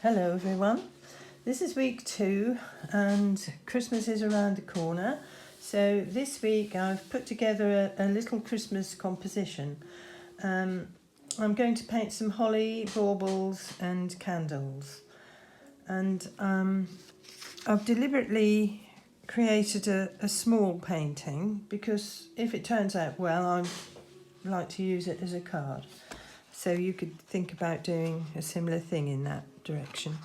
Hello everyone, this is week 2 and Christmas is around the corner. So this week I've put together a little Christmas composition. I'm going to paint some holly, baubles and candles. And I've deliberately created a small painting because if it turns out well, I'd like to use it as a card. So you could think about doing a similar thing in that direction.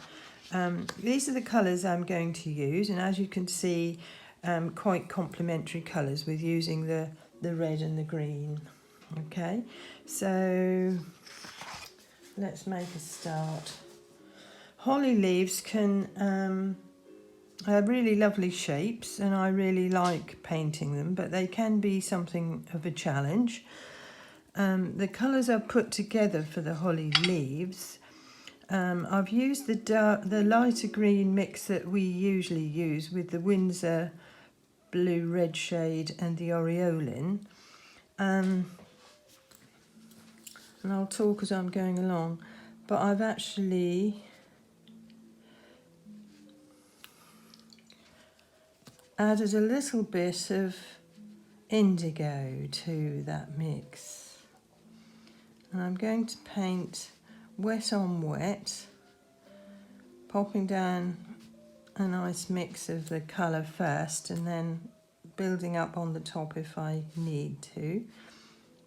These are the colours I'm going to use, and as you can see, quite complementary colours with using the red and the green. Okay, so let's make a start. Holly leaves can have really lovely shapes, and I really like painting them, but they can be something of a challenge. The colours I've put together for the holly leaves, I've used the lighter green mix that we usually use with the Windsor blue red shade and the Aureolin. And I'll talk as I'm going along, but I've actually added a little bit of indigo to that mix. And I'm going to paint wet on wet, popping down a nice mix of the colour first and then building up on the top if I need to.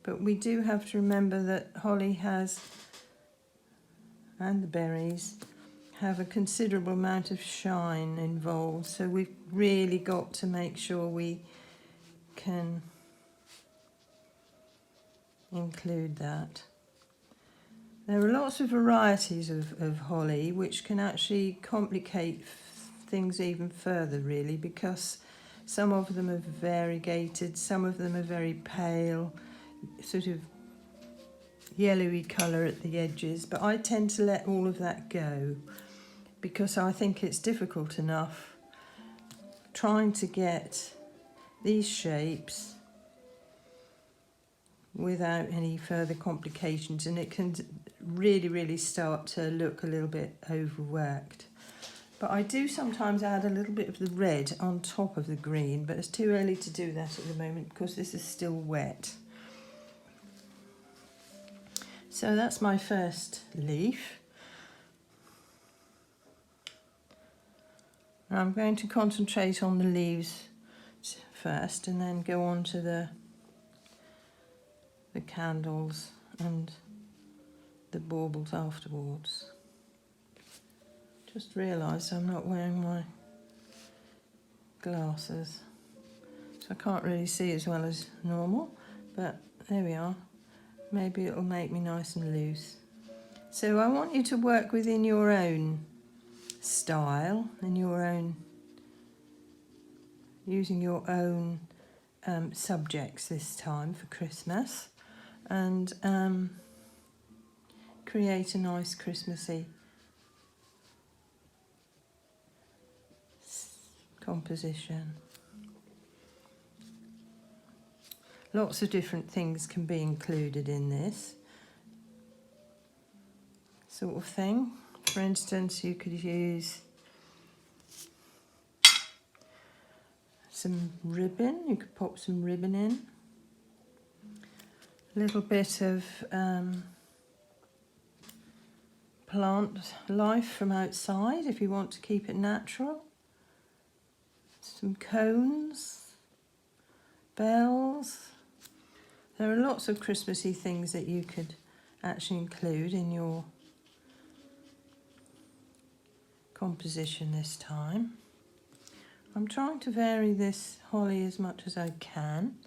But we do have to remember that holly has, and the berries, have a considerable amount of shine involved, so we've really got to make sure we can include that. There are lots of varieties of holly which can actually complicate things even further, really, because some of them are variegated, some of them are very pale, sort of yellowy colour at the edges, but I tend to let all of that go because I think it's difficult enough trying to get these shapes without any further complications, and it can really start to look a little bit overworked. But I do sometimes add a little bit of the red on top of the green, but it's too early to do that at the moment because this is still wet. So that's my first leaf. I'm going to concentrate on the leaves first and then go on to the candles and the baubles afterwards. Just realised I'm not wearing my glasses, so I can't really see as well as normal, but there we are. Maybe it'll make me nice and loose. So I want you to work within your own style and your own, using your own subjects this time for Christmas, and create a nice Christmassy composition. Lots of different things can be included in this sort of thing. For instance, you could use some ribbon, you could pop some ribbon in, a little bit of plant life from outside if you want to keep it natural, some cones, bells. There are lots of Christmassy things that you could actually include in your composition this time. I'm trying to vary this holly as much as I can.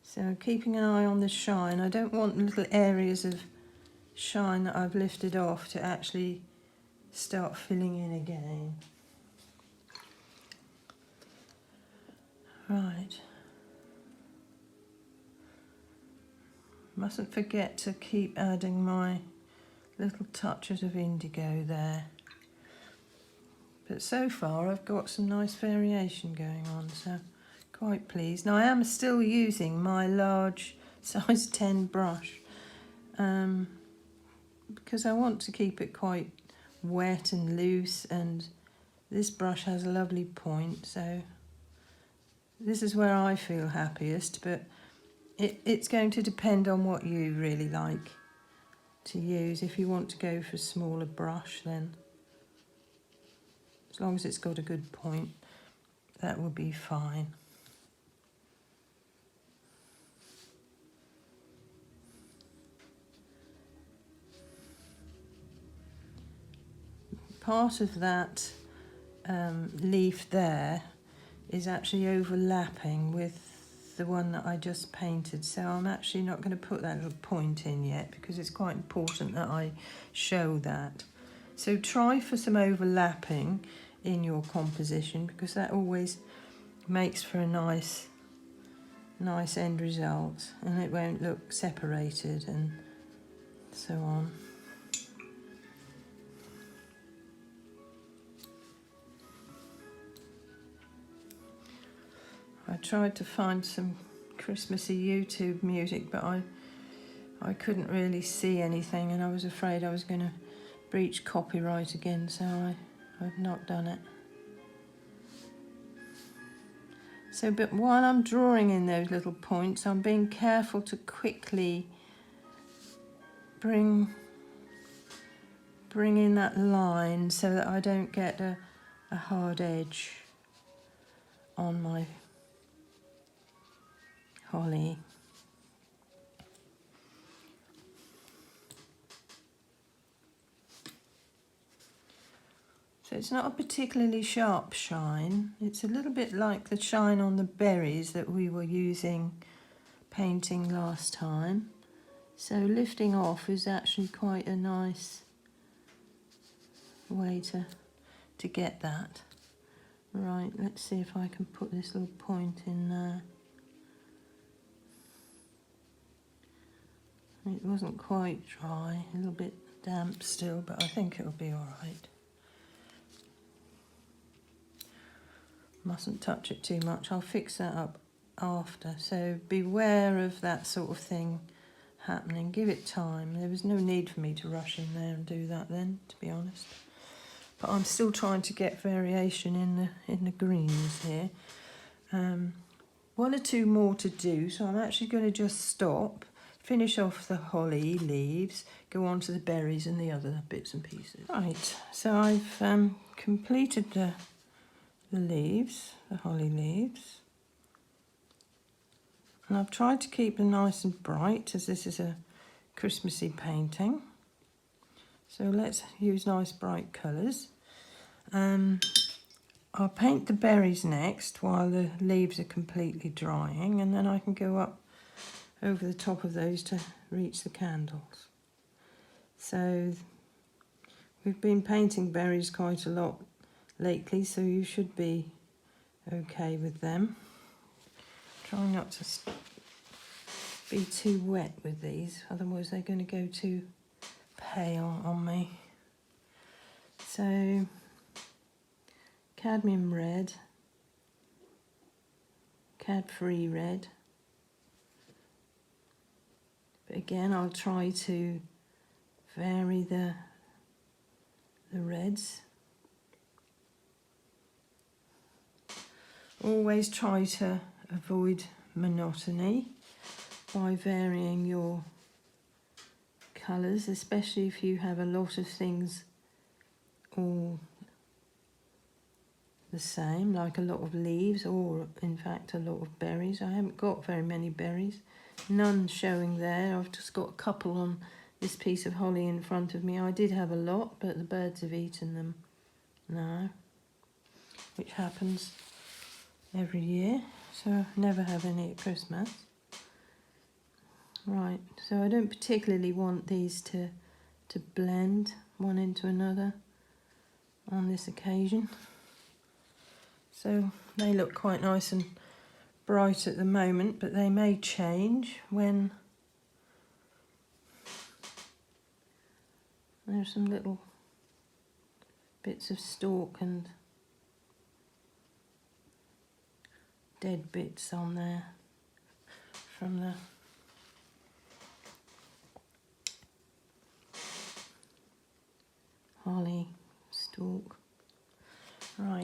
So keeping an eye on the shine. I don't want little areas of shine that I've lifted off to actually start filling in again. Right. Mustn't forget to keep adding my little touches of indigo there. But so far I've got some nice variation going on, so quite pleased. Now I am still using my large size 10 brush, because I want to keep it quite wet and loose, and this brush has a lovely point, so this is where I feel happiest, but it's going to depend on what you really like to use. If you want to go for a smaller brush, then as long as it's got a good point, that will be fine. Part of that leaf there is actually overlapping with the one that I just painted, so I'm actually not going to put that little point in yet because it's quite important that I show that. So try for some overlapping in your composition, because that always makes for a nice end result, and it won't look separated and so on. I tried to find some Christmassy YouTube music, but I couldn't really see anything, and I was afraid I was going to breach copyright again, so I've not done it. So, but while I'm drawing in those little points, I'm being careful to quickly bring in that line so that I don't get a hard edge on my holly. So it's not a particularly sharp shine. It's a little bit like the shine on the berries that we were using painting last time. So lifting off is actually quite a nice way to get that. Right, let's see if I can put this little point in there. It wasn't quite dry, a little bit damp still, but I think it'll be all right. Mustn't touch it too much. I'll fix that up after, so beware of that sort of thing happening. Give it time. There was no need for me to rush in there and do that then, to be honest. But I'm still trying to get variation in the greens here. One or two more to do, so I'm actually going to just stop, finish off the holly leaves, go on to the berries and the other bits and pieces. Right, so I've completed the leaves, the holly leaves. And I've tried to keep them nice and bright, as this is a Christmassy painting. So let's use nice bright colours. I'll paint the berries next while the leaves are completely drying, and then I can go up over the top of those to reach the candles. So we've been painting berries quite a lot lately, so you should be okay with them. Try not to be too wet with these, otherwise they're going to go too pale on me. So cadmium red, cad-free red. But again, I'll try to vary the reds. Always try to avoid monotony by varying your colours, especially if you have a lot of things all the same, like a lot of leaves or in fact a lot of berries. I haven't got very many berries, none showing there. I've just got a couple on this piece of holly in front of me. I did have a lot, but the birds have eaten them now, which happens every year, so I never have any at Christmas. Right, so I don't particularly want these to blend one into another on this occasion. So they look quite nice and bright at the moment, but they may change when there's some little bits of stalk and dead bits on there from the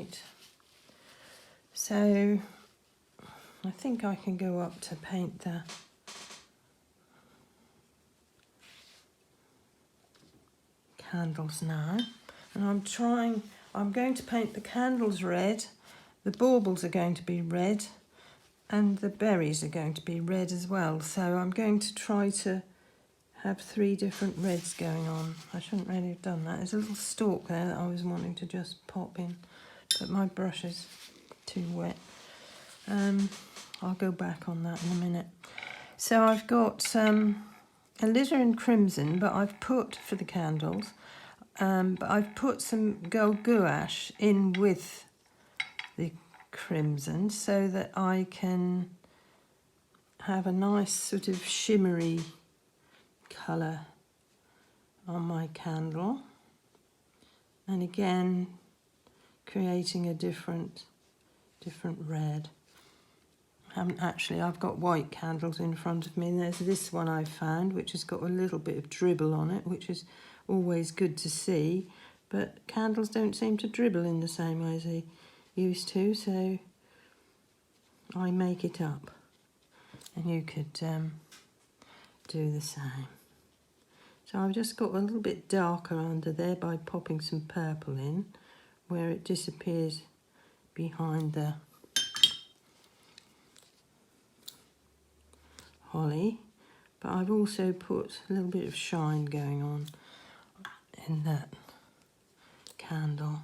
white. So I think I can go up to paint the candles now. And I'm going to paint the candles red, the baubles are going to be red, and the berries are going to be red as well. So I'm going to try to have 3 different reds going on. I shouldn't really have done that. There's a little stalk there that I was wanting to just pop in, but my brush is too wet. I'll go back on that in a minute. So I've got alizarin crimson, but I've put for the candles, but I've put some gold gouache in with the crimson so that I can have a nice sort of shimmery colour on my candle, and again creating a different red. I've got white candles in front of me, and there's this one I found which has got a little bit of dribble on it, which is always good to see, but candles don't seem to dribble in the same way as they used to, so I make it up, and you could do the same. So I've just got a little bit darker under there by popping some purple in where it disappears behind the holly, but I've also put a little bit of shine going on in that candle.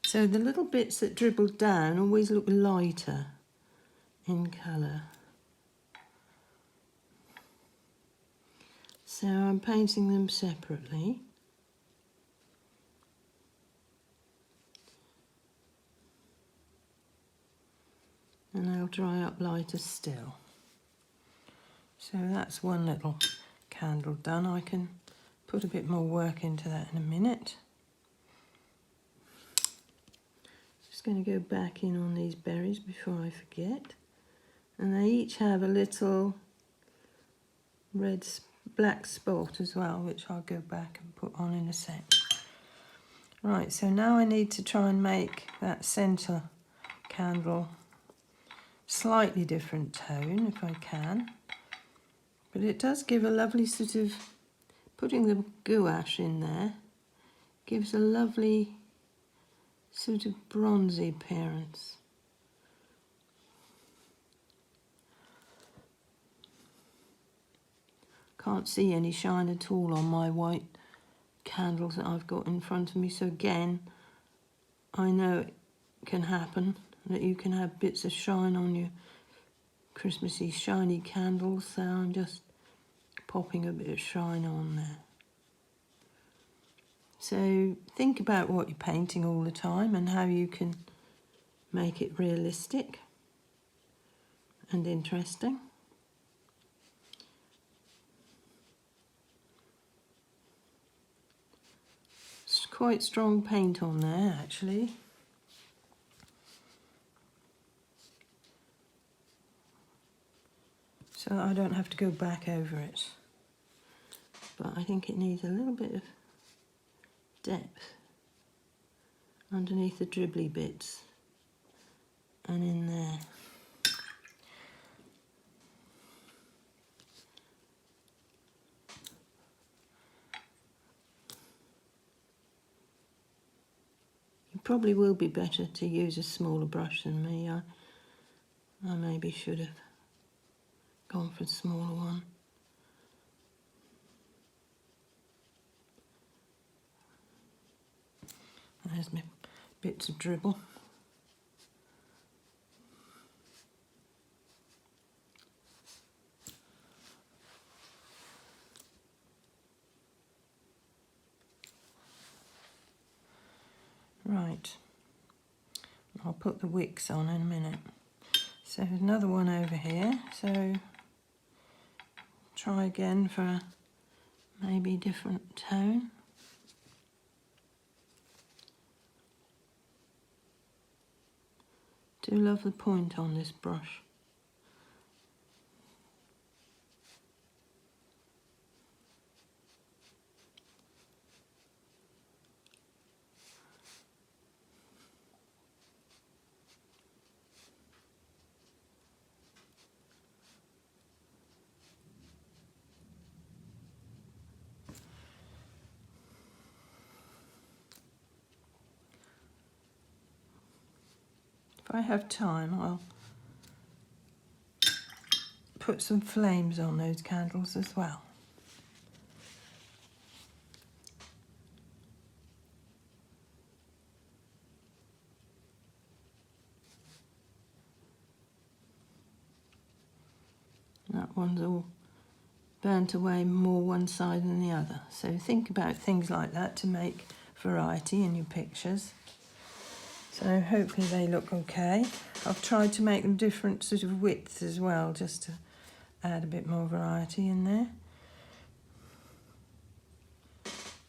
So the little bits that dribble down always look lighter in colour. So I'm painting them separately. And they'll dry up lighter still. So that's one little candle done. I can put a bit more work into that in a minute. Just going to go back in on these berries before I forget. And they each have a little black spot as well, which I'll go back and put on in a sec. Right, so now I need to try and make that centre candle slightly different tone if I can, but it does give a lovely sort of, putting the gouache in there gives a lovely sort of bronzy appearance. Can't see any shine at all on my white candles that I've got in front of me, so again I know it can happen, that you can have bits of shine on your Christmassy shiny candles, so I'm just popping a bit of shine on there. So think about what you're painting all the time and how you can make it realistic and interesting. It's quite strong paint on there actually. So I don't have to go back over it. But I think it needs a little bit of depth underneath the dribbly bits and in there. It probably will be better to use a smaller brush than me. I maybe should have gone for a smaller one. There's my bits of dribble. Right, I'll put the wicks on in a minute. So there's another one over here, so try again for a maybe different tone. Do love the point on this brush. If I have time, I'll put some flames on those candles as well. That one's all burnt away more one side than the other. So think about things like that to make variety in your pictures. So hopefully they look okay. I've tried to make them different sort of widths as well, just to add a bit more variety in there.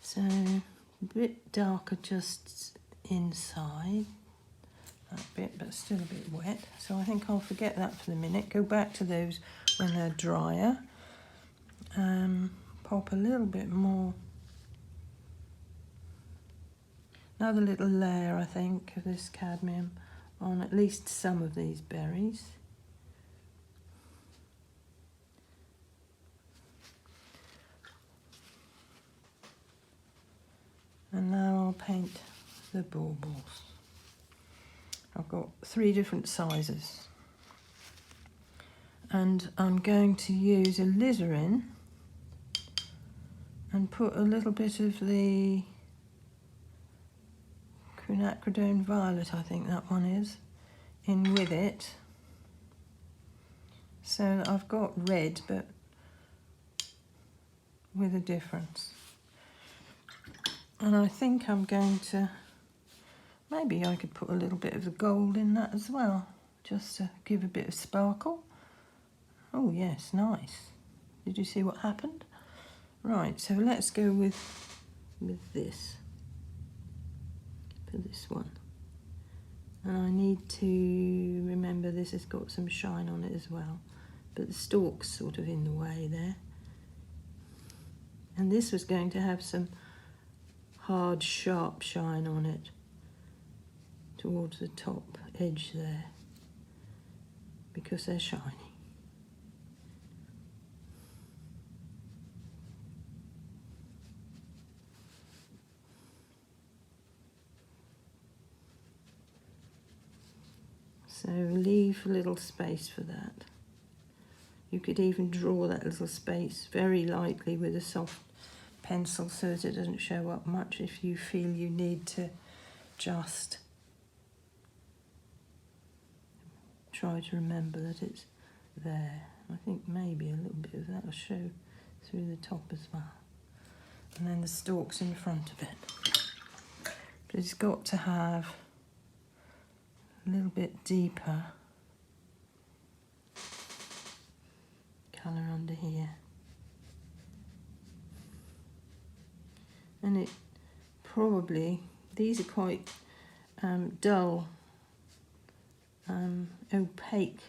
So a bit darker just inside, that bit, but still a bit wet. So I think I'll forget that for the minute. Go back to those when they're drier. Pop a little bit more. Another little layer, I think, of this cadmium on at least some of these berries. And now I'll paint the baubles. I've got 3 different sizes. And I'm going to use alizarin and put a little bit of the quinacridone violet, I think that one is, in with it. So I've got red, but with a difference. And I think I'm going to, maybe I could put a little bit of the gold in that as well, just to give a bit of sparkle. Oh yes, nice. Did you see what happened? Right, so let's go with this, for this one. And I need to remember this has got some shine on it as well, but the stalk's sort of in the way there. And this was going to have some hard, sharp shine on it towards the top edge there, because they're shiny. So leave a little space for that. You could even draw that little space very lightly with a soft pencil so that it doesn't show up much if you feel you need to just try to remember that it's there. I think maybe a little bit of that will show through the top as well. And then the stalks in front of it. But it's got to have a little bit deeper colour under here. And it probably, these are quite dull, opaque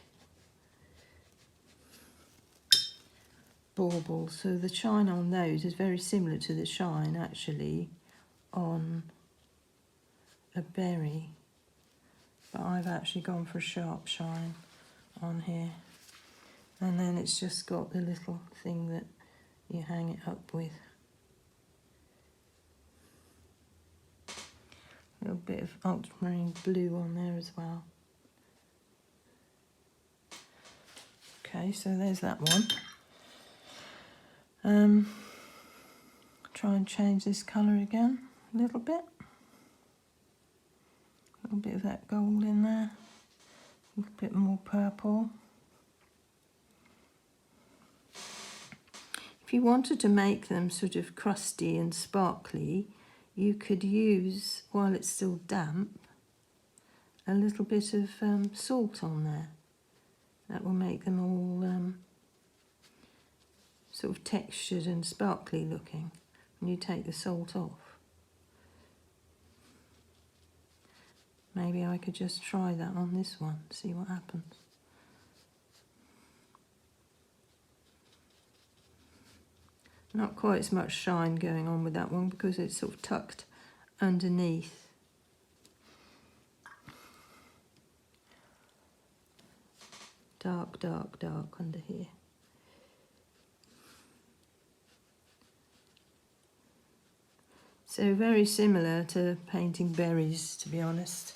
baubles, so the shine on those is very similar to the shine actually on a berry. But I've actually gone for a sharp shine on here. And then it's just got the little thing that you hang it up with. A little bit of ultramarine blue on there as well. Okay, so there's that one. Try and change this colour again a little bit. A little bit of that gold in there, a little bit more purple. If you wanted to make them sort of crusty and sparkly, you could use, while it's still damp, a little bit of salt on there. That will make them all sort of textured and sparkly looking when you take the salt off. Maybe I could just try that on this one, see what happens. Not quite as much shine going on with that one because it's sort of tucked underneath. Dark, dark, dark under here. So very similar to painting berries, to be honest.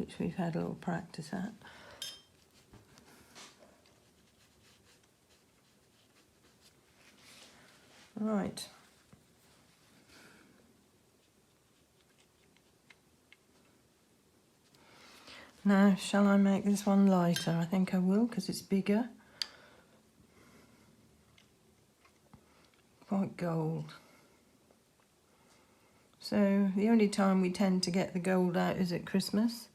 which we've had a little practice at. Right. Now, shall I make this one lighter? I think I will, because it's bigger. Quite gold. So the only time we tend to get the gold out is at Christmas.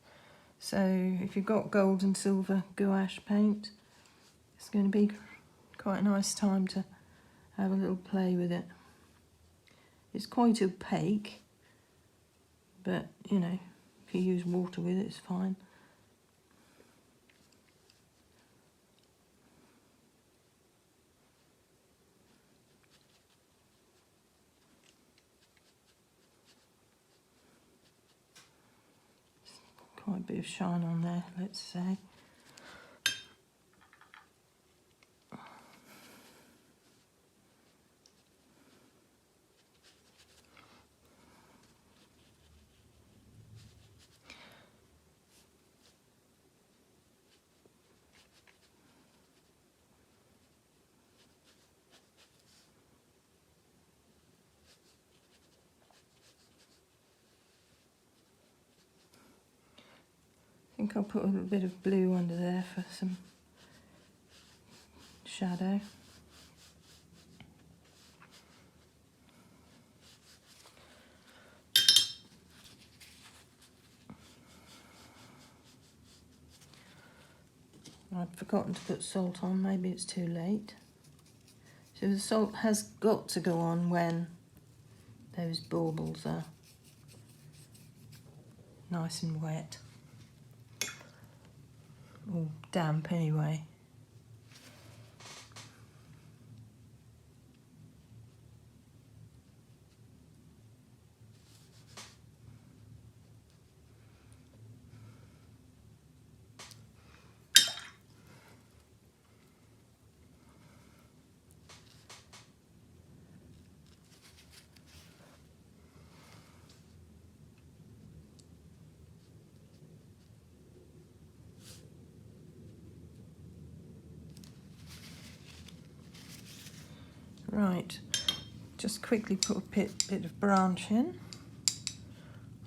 So if you've got gold and silver gouache paint, it's going to be quite a nice time to have a little play with it. It's quite opaque, but you know, if you use water with it, it's fine. Quite a bit of shine on there, let's say. I think I'll put a little bit of blue under there for some shadow. I'd forgotten to put salt on, maybe it's too late. So the salt has got to go on when those baubles are nice and wet. Or damp anyway. Right, just quickly put a bit of Blanch in.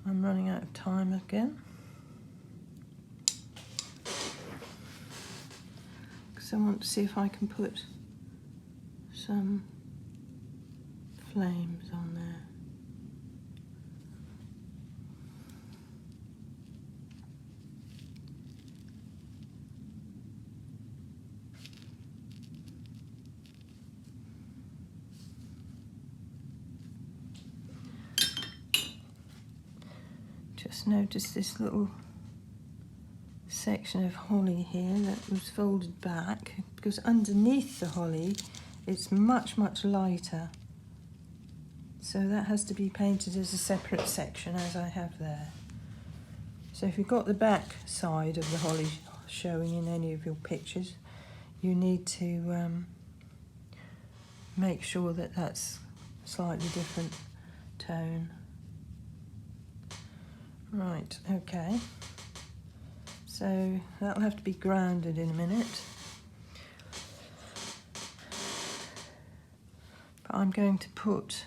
I'm running out of time again. Because I want to see if I can put some flames on there. Just notice this little section of holly here that was folded back, because underneath the holly it's much lighter, so that has to be painted as a separate section, as I have there. So if you've got the back side of the holly showing in any of your pictures, you need to make sure that that's a slightly different tone. Right, okay, so that'll have to be grounded in a minute, but I'm going to put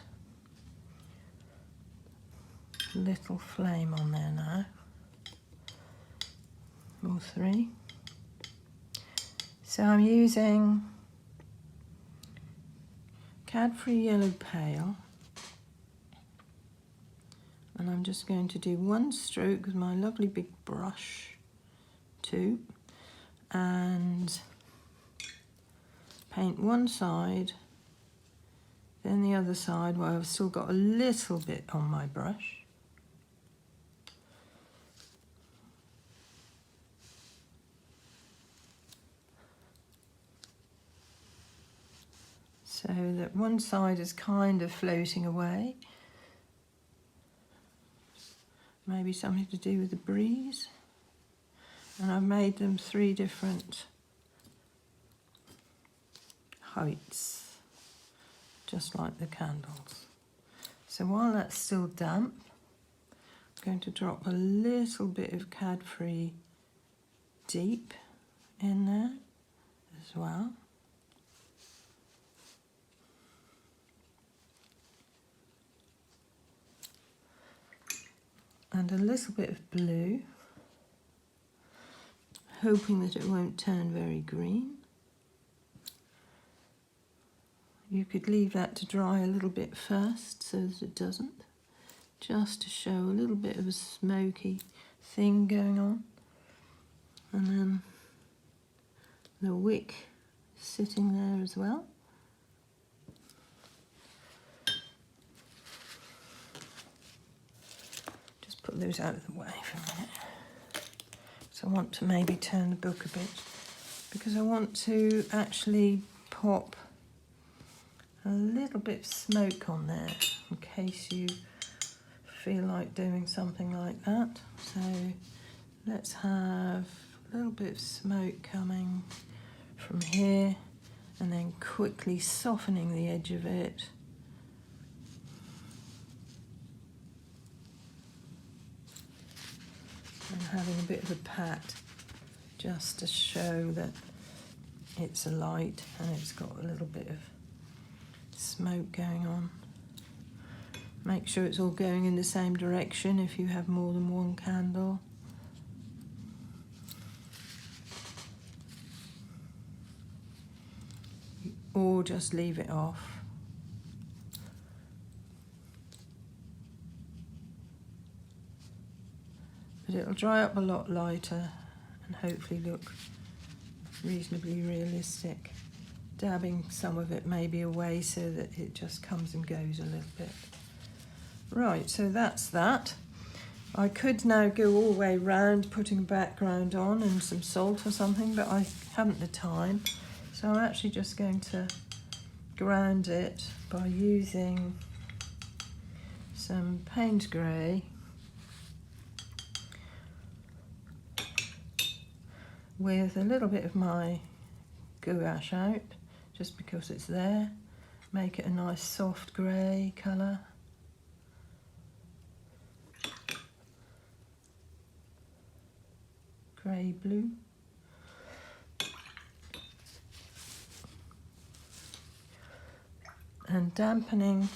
a little flame on there now, or three. So I'm using Cadbury Yellow Pale, and I'm just going to do one stroke with my lovely big brush, two, and paint one side, then the other side where I've still got a little bit on my brush. So that one side is kind of floating away. Maybe something to do with the breeze. And I've made them 3 different heights, just like the candles. So while that's still damp, I'm going to drop a little bit of Cadbury Deep in there as well. And a little bit of blue, hoping that it won't turn very green. You could leave that to dry a little bit first so that it doesn't, just to show a little bit of a smoky thing going on. And then the wick sitting there as well. Just put those out of the way for a minute. So I want to maybe turn the book a bit, because I want to actually pop a little bit of smoke on there in case you feel like doing something like that. So let's have a little bit of smoke coming from here and then quickly softening the edge of it. And having a bit of a pat just to show that it's a light and it's got a little bit of smoke going on. Make sure it's all going in the same direction if you have more than one candle. Or just leave it off. But it'll dry up a lot lighter and hopefully look reasonably realistic. Dabbing some of it maybe away so that it just comes and goes a little bit. Right, so that's that. I could now go all the way round putting a background on and some salt or something, but I haven't the time. So I'm actually just going to ground it by using some Payne's Grey with a little bit of my gouache out, just because it's there. Make it a nice soft grey colour. Grey blue. And dampening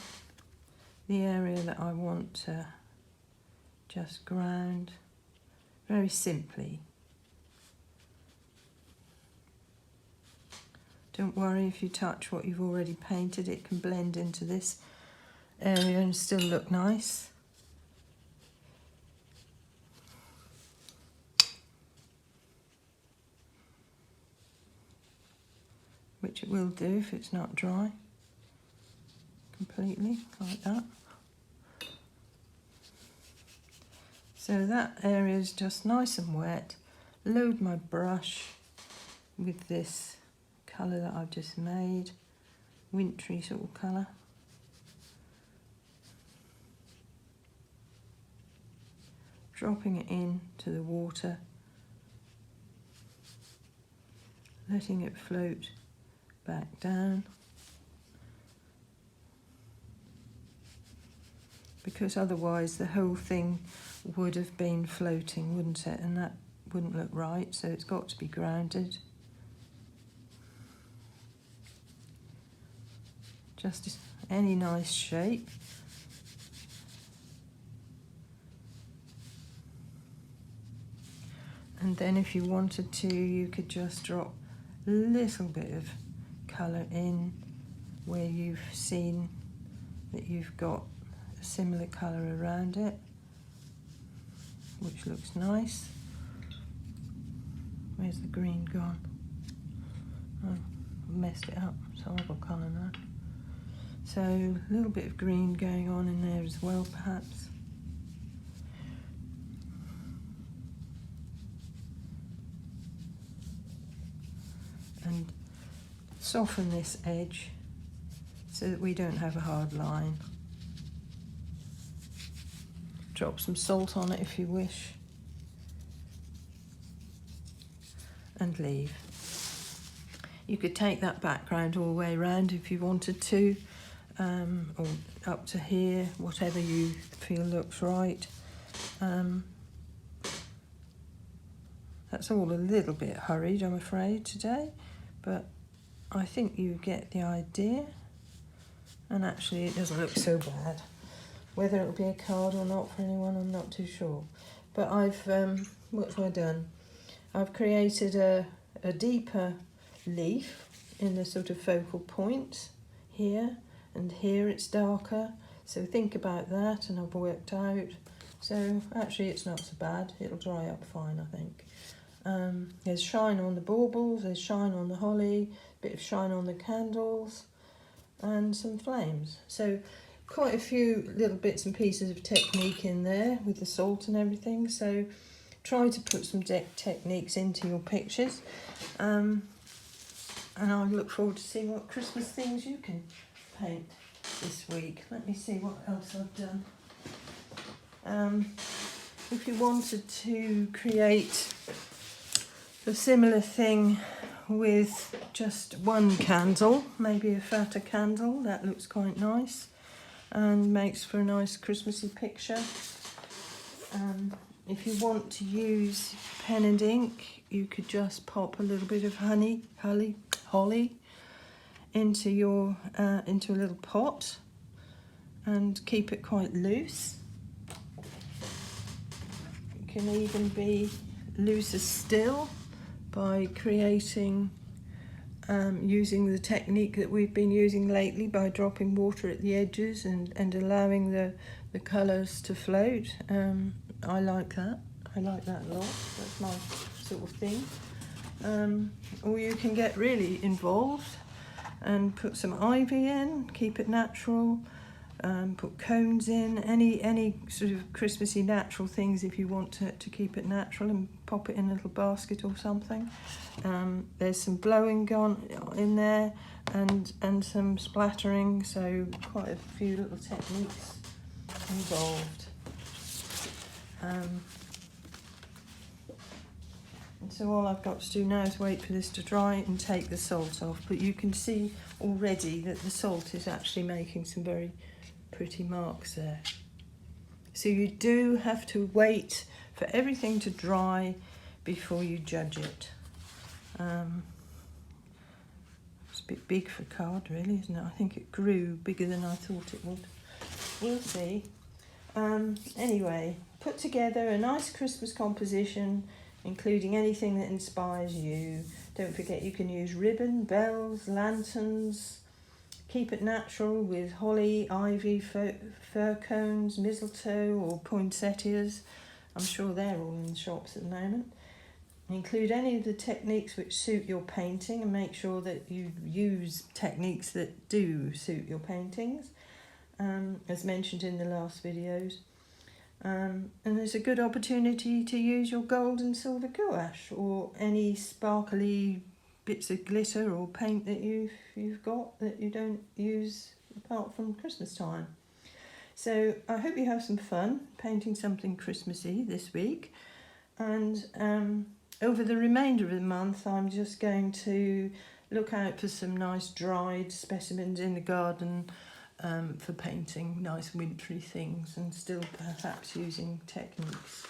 the area that I want to just ground very simply. Don't worry if you touch what you've already painted, it can blend into this area and still look nice. Which it will do if it's not dry completely, like that. So that area is just nice and wet. Load my brush with this colour that I've just made, wintry sort of colour. Dropping it into the water, letting it float back down, because otherwise the whole thing would have been floating, wouldn't it? And that wouldn't look right, so it's got to be grounded. Just any nice shape. And then if you wanted to, you could just drop a little bit of colour in where you've seen that you've got a similar colour around it, which looks nice. Where's the green gone? Oh, I've messed it up. It's horrible colour now. So a little bit of green going on in there as well, perhaps. And soften this edge so that we don't have a hard line. Drop some salt on it if you wish. And leave. You could take that background all the way around if you wanted to, or up to here, whatever you feel looks right. That's all a little bit hurried, I'm afraid, today, but I think you get the idea. And actually it doesn't look so bad. Whether it'll be a card or not for anyone, I'm not too sure. But what have I done? I've created a deeper leaf in the sort of focal point here, and here it's darker. So think about that, and I've worked out. So actually it's not so bad. It'll dry up fine, I think. There's shine on the baubles, there's shine on the holly, a bit of shine on the candles, and some flames. So quite a few little bits and pieces of technique in there with the salt and everything. So try to put some techniques into your pictures. And I look forward to seeing what Christmas things you can paint this week. Let me see what else I've done. If you wanted to create a similar thing with just one candle, maybe a fatter candle, that looks quite nice and makes for a nice Christmassy picture. If you want to use pen and ink, you could just pop a little bit of holly into a little pot and keep it quite loose. It can even be looser still by creating, using the technique that we've been using lately by dropping water at the edges and allowing the colours to float. I like that. I like that a lot. That's my sort of thing. Or you can get really involved and put some ivy in, keep it natural, put cones in, any sort of Christmassy natural things if you want to keep it natural, and pop it in a little basket or something. There's some blowing gone in there and some splattering, so quite a few little techniques involved. And so all I've got to do now is wait for this to dry and take the salt off. But you can see already that the salt is actually making some very pretty marks there. So you do have to wait for everything to dry before you judge it. It's a bit big for a card, really, isn't it? I think it grew bigger than I thought it would. We'll see. Anyway, put together a nice Christmas composition, including anything that inspires you. Don't forget you can use ribbon, bells, lanterns. Keep it natural with holly, ivy, fir cones, mistletoe or poinsettias. I'm sure they're all in the shops at the moment. Include any of the techniques which suit your painting, and make sure that you use techniques that do suit your paintings, as mentioned in the last videos. And there's a good opportunity to use your gold and silver gouache or any sparkly bits of glitter or paint that you've got that you don't use apart from Christmas time. So I hope you have some fun painting something Christmassy this week, and over the remainder of the month I'm just going to look out for some nice dried specimens in the garden for painting nice wintry things, and still perhaps using techniques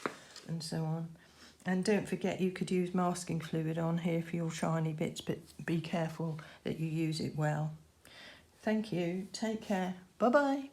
and so on. And don't forget you could use masking fluid on here for your shiny bits, but be careful that you use it well. Thank you. Take care. Bye-bye.